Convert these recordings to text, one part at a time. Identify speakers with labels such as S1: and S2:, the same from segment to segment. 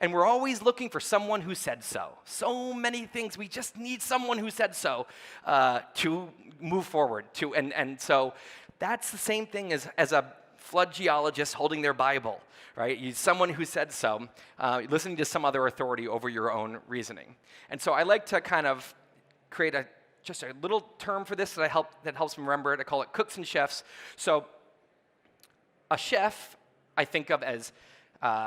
S1: And we're always looking for someone who said so. So many things, we just need someone who said so to move forward. And so that's the same thing as a flood geologist holding their Bible, right? Someone who said so, listening to some other authority over your own reasoning. And so I like to kind of create just a little term for this that helps me remember it. I call it cooks and chefs. So a chef, I think of as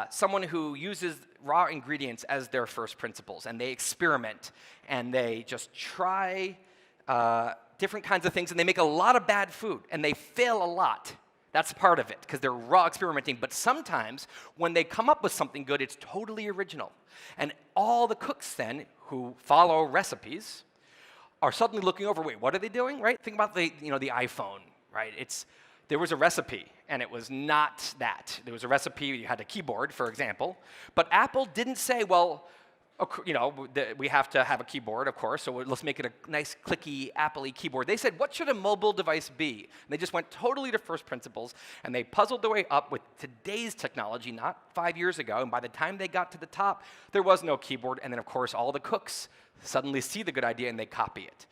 S1: someone who uses raw ingredients as their first principles, and they experiment, and they just try different kinds of things, and they make a lot of bad food, and they fail a lot. That's part of it, because they're raw experimenting. But sometimes, when they come up with something good, it's totally original. And all the cooks then, who follow recipes, are suddenly looking over, wait, what are they doing, right? Think about the iPhone, right? There was a recipe, and it was not that. There was a recipe, you had a keyboard, for example, but Apple didn't say, well, we have to have a keyboard, of course, so let's make it a nice, clicky, Apple-y keyboard. They said, what should a mobile device be? And they just went totally to first principles, and they puzzled their way up with today's technology, not 5 years ago, and by the time they got to the top, there was no keyboard, and then, of course, all the cooks suddenly see the good idea, and they copy it.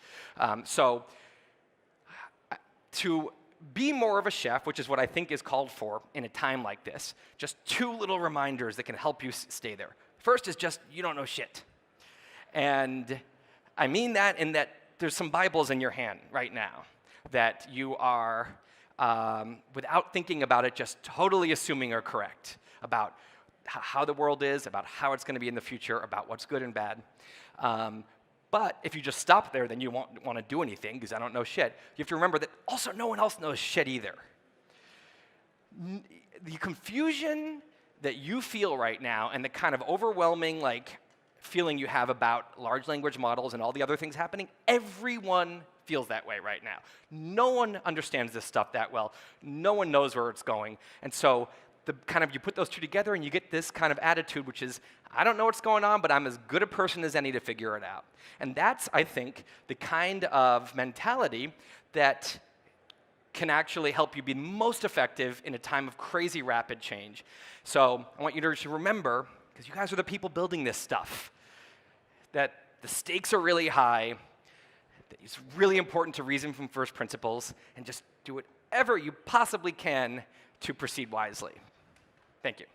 S1: To be more of a chef, which is what I think is called for in a time like this, just 2 little reminders that can help you stay there. First is just, you don't know shit. And I mean that in that there's some Bibles in your hand right now that you are, without thinking about it, just totally assuming are correct about how the world is, about how it's going to be in the future, about what's good and bad. But if you just stop there, then you won't want to do anything because I don't know shit. You have to remember that also no one else knows shit either. The confusion that you feel right now and the kind of overwhelming feeling you have about large language models and all the other things happening, everyone feels that way right now. No one understands this stuff that well. No one knows where it's going. And so you put those 2 together and you get this kind of attitude, which is, I don't know what's going on, but I'm as good a person as any to figure it out. And that's, I think, the kind of mentality that can actually help you be most effective in a time of crazy rapid change. So I want you to remember, because you guys are the people building this stuff, that the stakes are really high, that it's really important to reason from first principles, and just do whatever you possibly can to proceed wisely. Thank you.